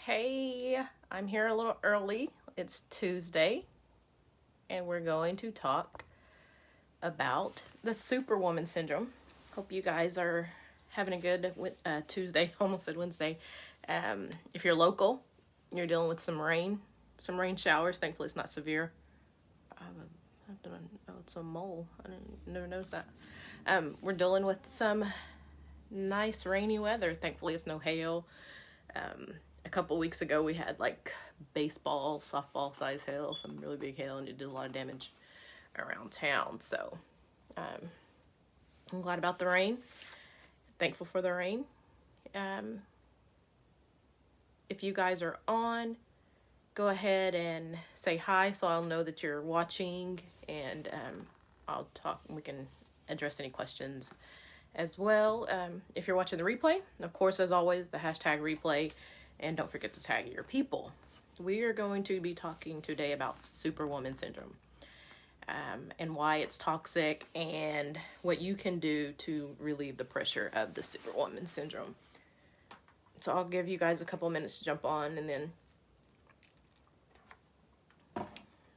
Hey, I'm here a little early. It's Tuesday, and we're going to talk about the Superwoman Syndrome. Hope you guys are having a good Tuesday, almost said Wednesday. If you're local, you're dealing with some rain showers. Thankfully, it's not severe. Oh, it's a mole. I never noticed that. We're dealing with some nice rainy weather. Thankfully, it's no hail. A couple weeks ago, we had like baseball, softball size hail, some really big hail, and it did a lot of damage around town. So I'm glad about the rain. Thankful for the rain. If you guys are on, go ahead and say hi so I'll know that you're watching, and I'll talk. We can address any questions as well. If you're watching the replay, of course, as always, the hashtag replay, and don't forget to tag your people. We are going to be talking today about Superwoman Syndrome, and why it's toxic and what you can do to relieve the pressure of the Superwoman Syndrome. So I'll give you guys a couple minutes to jump on, and then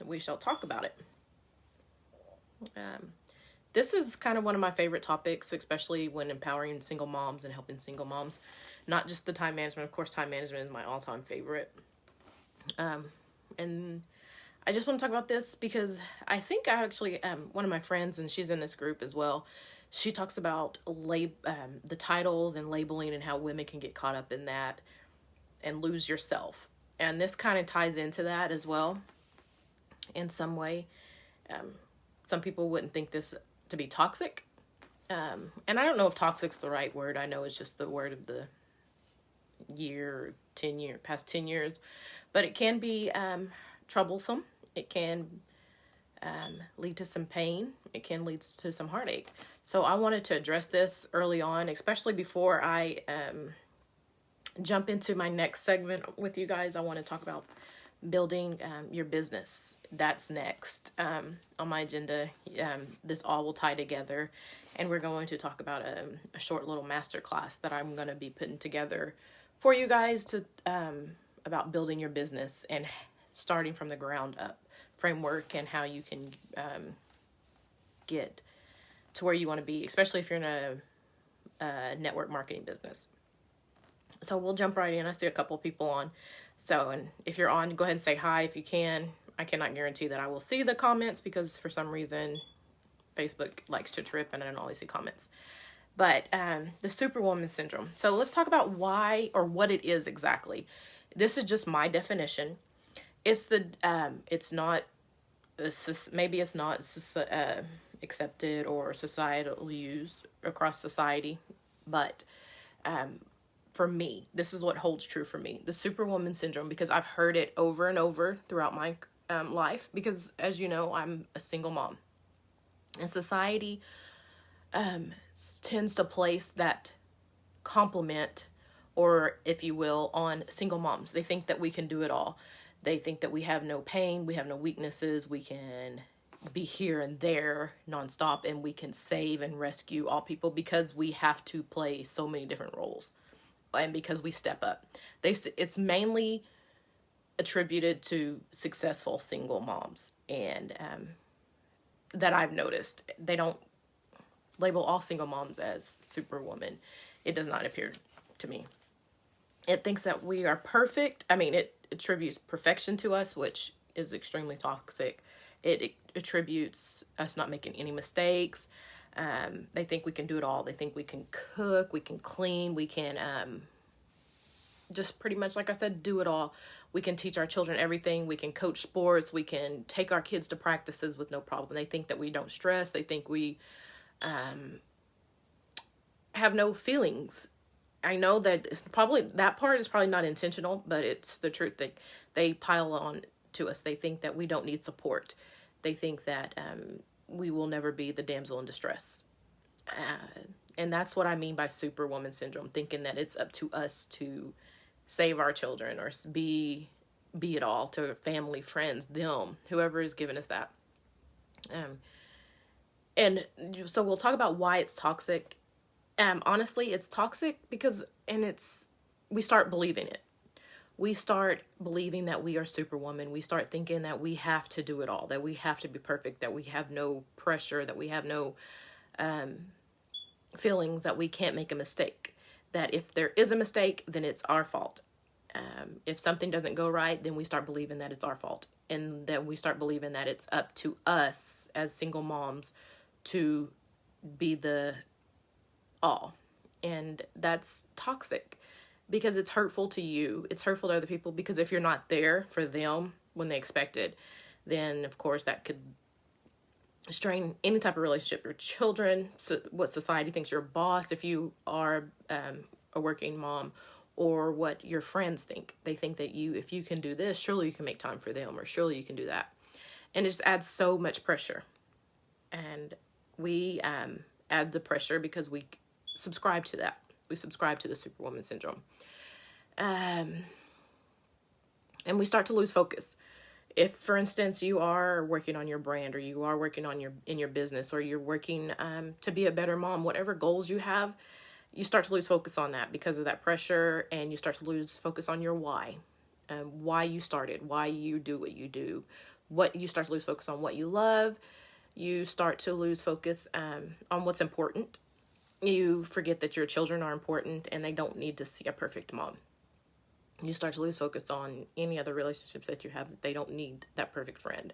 we shall talk about it. This is kind of one of my favorite topics, especially when empowering single moms and helping single moms. Not just the time management. Of course, time management is my all-time favorite. And I just want to talk about this because I think I actually, one of my friends, and she's in this group as well, she talks about the titles and labeling and how women can get caught up in that and lose yourself. And this kind of ties into that as well in some way. Some people wouldn't think this to be toxic. And I don't know if toxic's the right word. I know it's just the word of the past 10 years. But it can be troublesome. It can lead to some pain. It can lead to some heartache. So I wanted to address this early on, especially before I jump into my next segment with you guys. I want to talk about building your business. That's next on my agenda. This all will tie together, and we're going to talk about a short little masterclass that I'm going to be putting together for you guys to about building your business and starting from the ground up framework, and how you can get to where you want to be, especially if you're in a network marketing business. So we'll jump right in. I see a couple people on. So, and if you're on, go ahead and say hi if you can. I cannot guarantee that I will see the comments because for some reason Facebook likes to trip and I don't always see comments. But the Superwoman Syndrome. So let's talk about why, or what it is exactly. This is just my definition. It's not accepted or societal used across society, but for me, this is what holds true for me, the Superwoman Syndrome, because I've heard it over and over throughout my life, because as you know, I'm a single mom. And society tends to place that compliment, or if you will, on single moms. They think that we can do it all. They think that we have no pain, we have no weaknesses, we can be here and there nonstop, and we can save and rescue all people because we have to play so many different roles. And because we step up. It's mainly attributed to successful single moms, and that I've noticed. They don't label all single moms as superwoman. It does not appear to me. It thinks that we are perfect. I mean, it attributes perfection to us, which is extremely toxic. It attributes us not making any mistakes. They think we can do it all. They think we can cook, we can clean, we can just pretty much, like I said, do it all. We can teach our children everything. We can coach sports. We can take our kids to practices with no problem. They think that we don't stress. They think we have no feelings. I know that that part is probably not intentional, but it's the truth. That they pile on to us. They think that we don't need support. They think that we will never be the damsel in distress. And that's what I mean by Superwoman Syndrome, thinking that it's up to us to save our children or be it all to family, friends, them, whoever is giving us that. And so we'll talk about why it's toxic. Honestly, it's toxic because we start believing it. we start believing that we are superwoman. We start thinking that we have to do it all, that we have to be perfect, that we have no pressure, that we have no feelings, that we can't make a mistake, that if there is a mistake, then it's our fault. If something doesn't go right, then we start believing that it's our fault. And then we start believing that it's up to us as single moms to be the all. And that's toxic because it's hurtful to you. It's hurtful to other people because if you're not there for them when they expect it, then of course that could strain any type of relationship. Your children, what society thinks your boss, if you are a working mom, or what your friends think. They think that if you can do this, surely you can make time for them, or surely you can do that. And it just adds so much pressure. And we add the pressure because we subscribe to that. We subscribe to the Superwoman Syndrome. And we start to lose focus. If, for instance, you are working on your brand, or you are working on in your business, or you're working to be a better mom, whatever goals you have, you start to lose focus on that because of that pressure, and you start to lose focus on your why you started, why you do what you do. You start to lose focus on what you love. You start to lose focus on what's important. You forget that your children are important and they don't need to see a perfect mom. You start to lose focus on any other relationships that you have. They don't need that perfect friend.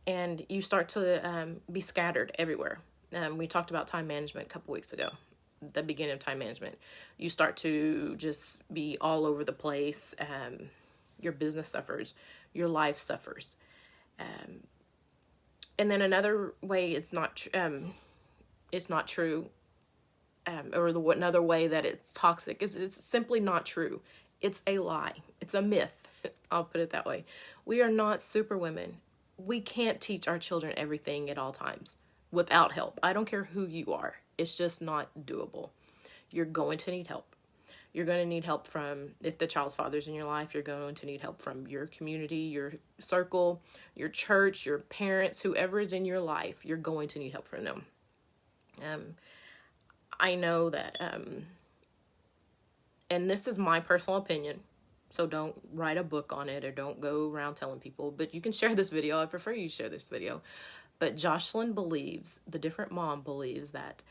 And you start to be scattered everywhere. We talked about time management a couple weeks ago, the beginning of time management. You start to just be all over the place. Your business suffers. Your life suffers. And then another way it's not true, or another way that it's toxic is it's simply not true. It's a lie. It's a myth. I'll put it that way. We are not superwomen. We can't teach our children everything at all times without help. I don't care who you are. It's just not doable. You're going to need help. You're going to need help from, if the child's father's in your life, you're going to need help from your community, your circle, your church, your parents, whoever is in your life, you're going to need help from them. I know that, and this is my personal opinion, so don't write a book on it or don't go around telling people, but you can share this video. I prefer you share this video. But Jocelyn believes, the different mom believes that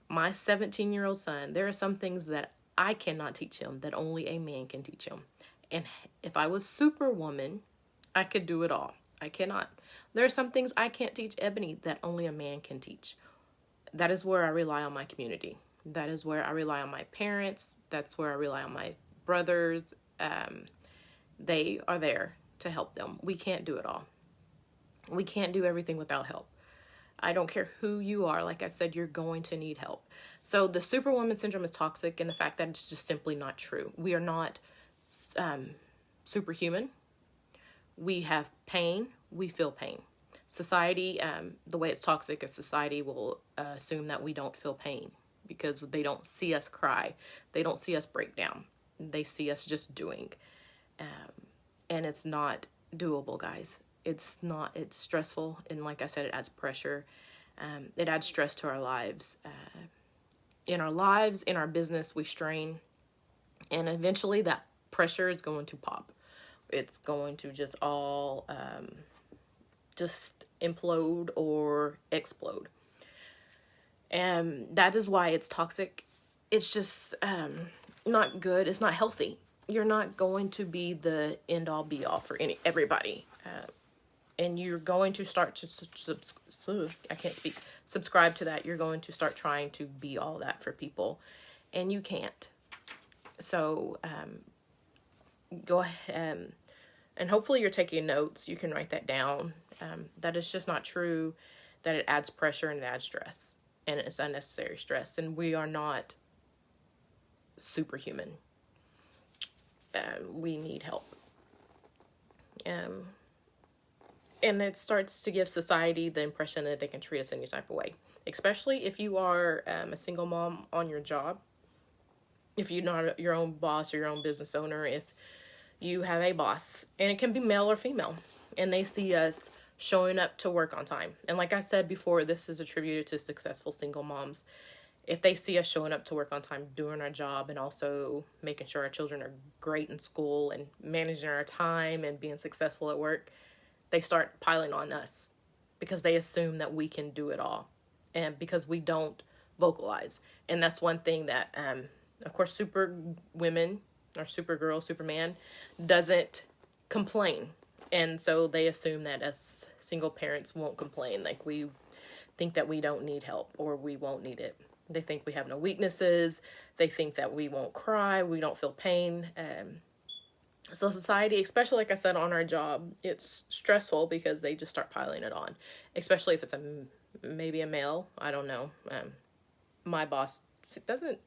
my 17-year-old son, there are some things that I cannot teach him that only a man can teach him. And if I was Superwoman, I could do it all. I cannot. There are some things I can't teach Ebony that only a man can teach. That is where I rely on my community. That is where I rely on my parents. That's where I rely on my brothers. They are there to help them. We can't do it all. We can't do everything without help. I don't care who you are. Like I said, you're going to need help. So the Superwoman Syndrome is toxic in the fact that it's just simply not true. We are not superhuman. We have pain. We feel pain. Society, the way it's toxic is society will assume that we don't feel pain because they don't see us cry. They don't see us break down. They see us just doing. And it's not doable, guys. It's not, it's stressful. And like I said, it adds pressure. It adds stress to our lives. In our lives, in our business, we strain. And eventually that pressure is going to pop. It's going to just all just implode or explode. And that is why it's toxic. It's just not good. It's not healthy. You're not going to be the end all be all for everybody. And you're going to start to subscribe to that. You're going to start trying to be all that for people, and you can't. So go ahead, and hopefully you're taking notes. You can write that down. That is just not true. That it adds pressure and it adds stress, and it's unnecessary stress. And we are not superhuman. We need help. And it starts to give society the impression that they can treat us any type of way. Especially if you are a single mom on your job. If you're not your own boss or your own business owner. If you have a boss. And it can be male or female. And they see us showing up to work on time. And like I said before, this is attributed to successful single moms. If they see us showing up to work on time, doing our job, and also making sure our children are great in school and managing our time and being successful at work, they start piling on us because they assume that we can do it all, and because we don't vocalize. And that's one thing that, of course, Superwomen or Supergirl, Superman doesn't complain. And so they assume that as single parents won't complain. Like, we think that we don't need help or we won't need it. They think we have no weaknesses. They think that we won't cry. We don't feel pain. So society, especially like I said on our job, it's stressful because they just start piling it on, especially if it's maybe a male. I don't know. My boss doesn't,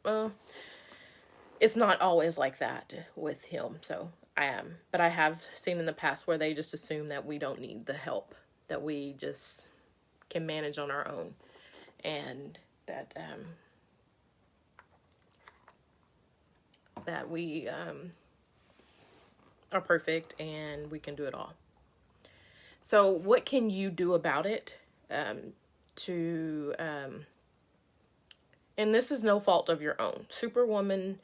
it's not always like that with him. So but I have seen in the past where they just assume that we don't need the help, that we just can manage on our own, and that we are perfect and we can do it all. So what can you do about it? And this is no fault of your own. Superwoman,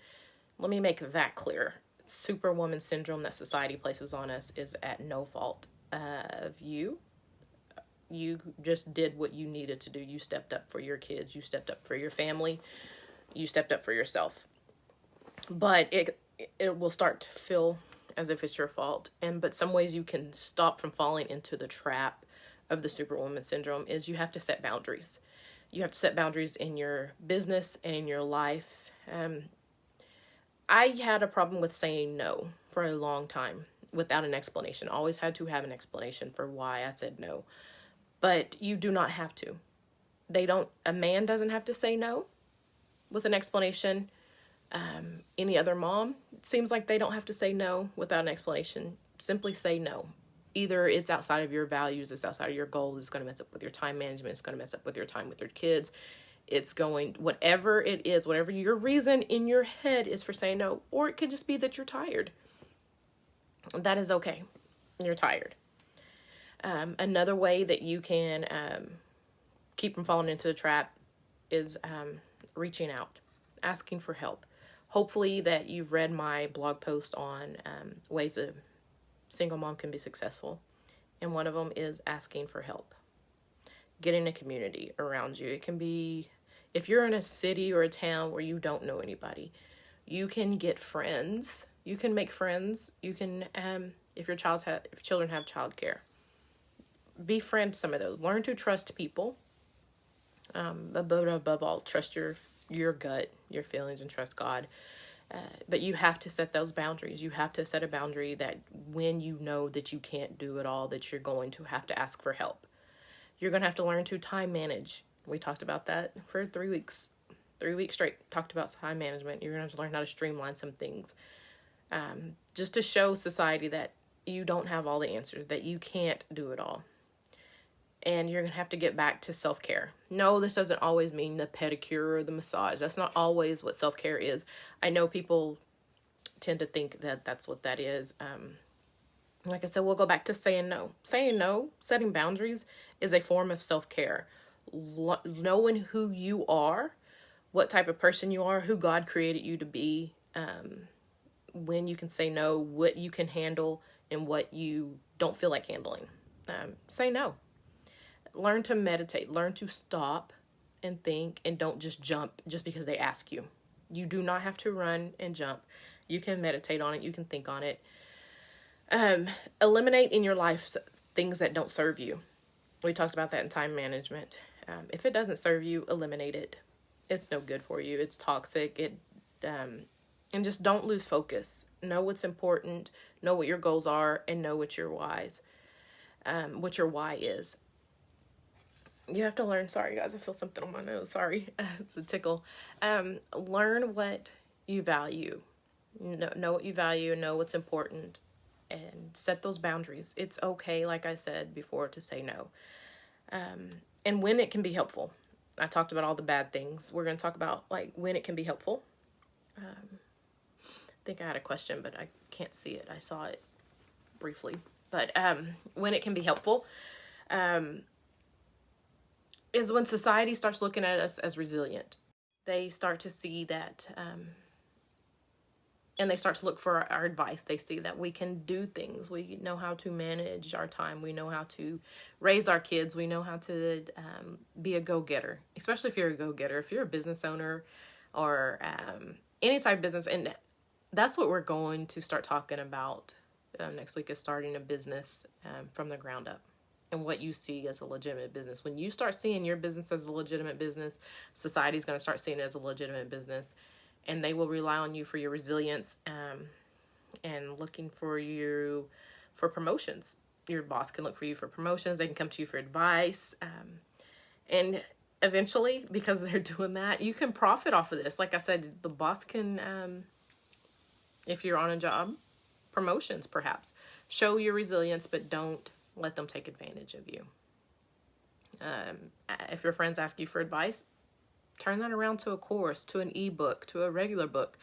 let me make that clear. Superwoman syndrome that society places on us is at no fault of you. You just did what you needed to do. You stepped up for your kids. You stepped up for your family. You stepped up for yourself. But it will start to feel as if it's your fault. But some ways you can stop from falling into the trap of the Superwoman syndrome is you have to set boundaries. You have to set boundaries in your business and in your life. I had a problem with saying no for a long time without an explanation. Always had to have an explanation for why I said no. But you do not have to. A man doesn't have to say no with an explanation. Any other mom, it seems like they don't have to say no without an explanation. Simply say no. Either it's outside of your values, it's outside of your goals, it's going to mess up with your time management, it's going to mess up with your time with your kids. It's going, whatever it is, whatever your reason in your head is for saying no, or it could just be that you're tired. That is okay. You're tired. Another way that you can keep from falling into the trap is reaching out, asking for help. Hopefully that you've read my blog post on ways a single mom can be successful. And one of them is asking for help. Getting a community around you. It can be, if you're in a city or a town where you don't know anybody, you can get friends. You can make friends. You can, if children have childcare, befriend some of those. Learn to trust people. But above all, trust your gut, your feelings, and trust God. But you have to set those boundaries. You have to set a boundary that when you know that you can't do it all, that you're going to have to ask for help. You're going to have to learn to time manage. We talked about that for 3 weeks. 3 weeks straight, talked about time management. You're going to have to learn how to streamline some things. Just to show society that you don't have all the answers, that you can't do it all. And you're going to have to get back to self-care. No, this doesn't always mean the pedicure or the massage. That's not always what self-care is. I know people tend to think that that's what that is. Like I said, we'll go back to saying no. Saying no, setting boundaries is a form of self-care. Knowing who you are, what type of person you are, who God created you to be, when you can say no, what you can handle, and what you don't feel like handling. Say no. Learn to meditate. Learn to stop and think, and don't just jump just because they ask you. You do not have to run and jump. You can meditate on it. You can think on it. Eliminate in your life things that don't serve you. We talked about that in time management. If it doesn't serve you, eliminate it. It's no good for you. It's toxic. And just don't lose focus. Know what's important. Know what your goals are, and know what your why is. You have to learn. Sorry, guys, I feel something on my nose. Sorry, it's a tickle. Learn what you value. Know what you value. Know what's important, and set those boundaries. It's okay, like I said before, to say no. And when it can be helpful. I talked about all the bad things. We're going to talk about when it can be helpful. I think I had a question, but I can't see it. I saw it briefly. But when it can be helpful is when society starts looking at us as resilient. they start to see that, and they start to look for our advice. They see that we can do things. We know how to manage our time. We know how to raise our kids. We know how to be a go-getter, especially if you're a go-getter. If you're a business owner or any type of business, and that's what we're going to start talking about next week, is starting a business from the ground up, and what you see as a legitimate business. When you start seeing your business as a legitimate business, society's going to start seeing it as a legitimate business, and they will rely on you for your resilience and looking for you for promotions. Your boss can look for you for promotions. They can come to you for advice. And eventually, because they're doing that, you can profit off of this. Like I said, the boss can, if you're on a job, promotions perhaps. Show your resilience, but don't let them take advantage of you. If your friends ask you for advice, turn that around to a course, to an ebook, to a regular book.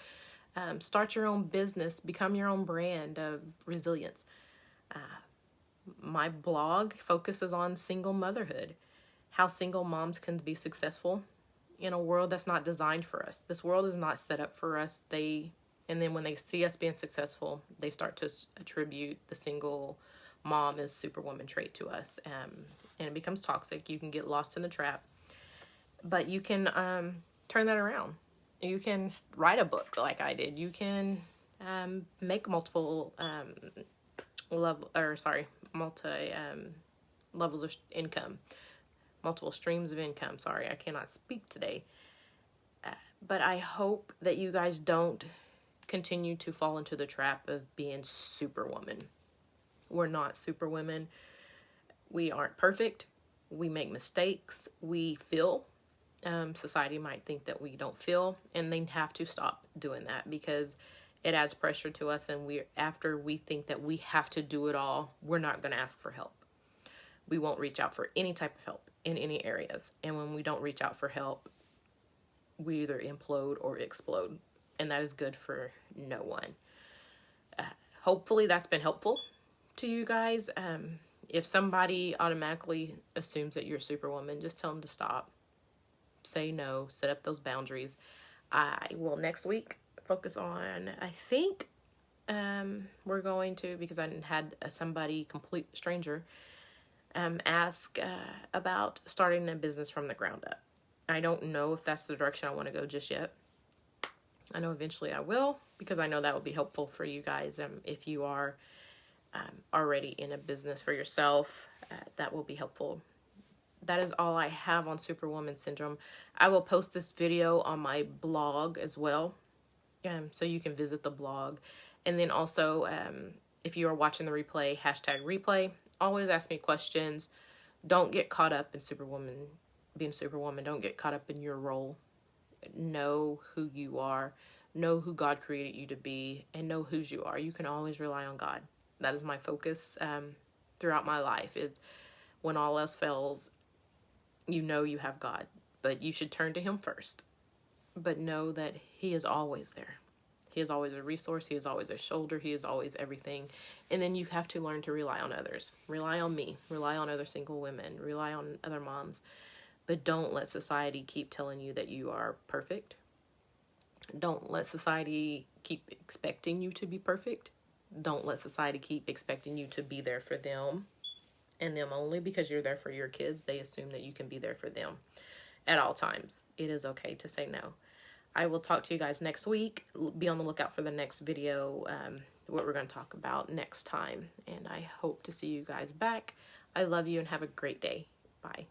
Start your own business. Become your own brand of resilience. My blog focuses on single motherhood, how single moms can be successful in a world that's not designed for us. This world is not set up for us. And then when they see us being successful, they start to attribute the single mom as superwoman trait to us. And it becomes toxic. You can get lost in the trap. But you can turn that around. You can write a book like I did. You can make multiple levels of income, multiple streams of income. Sorry, I cannot speak today. But I hope that you guys don't continue to fall into the trap of being superwoman. We're not superwomen. We aren't perfect. We make mistakes. We feel. Society might think that we don't feel, and they have to stop doing that, because it adds pressure to us, and after we think that we have to do it all, we're not going to ask for help. We won't reach out for any type of help in any areas, and when we don't reach out for help, we either implode or explode, and that is good for no one. Hopefully that's been helpful to you guys. If somebody automatically assumes that you're a superwoman, just tell them to stop. Say no, set up those boundaries. I will next week focus on, I think we're going to, because I had somebody, complete stranger, ask about starting a business from the ground up. I don't know if that's the direction I want to go just yet. I know eventually I will, because I know that will be helpful for you guys. If you are already in a business for yourself, that will be helpful. That is all I have on Superwoman Syndrome. I will post this video on my blog as well, so you can visit the blog. And then also, if you are watching the replay, #replay, always ask me questions. Don't get caught up in being Superwoman. Don't get caught up in your role. Know who you are. Know who God created you to be, and know whose you are. You can always rely on God. That is my focus throughout my life. It's when all else fails, you know you have God, but you should turn to Him first. But know that He is always there. He is always a resource. He is always a shoulder. He is always everything. And then you have to learn to rely on others. Rely on me. Rely on other single women. Rely on other moms. But don't let society keep telling you that you are perfect. Don't let society keep expecting you to be perfect. Don't let society keep expecting you to be there for them and them only, because you're there for your kids. They assume that you can be there for them at all times. It is okay to say no. I will talk to you guys next week. Be on the lookout for the next video, what we're going to talk about next time. And I hope to see you guys back. I love you and have a great day. Bye.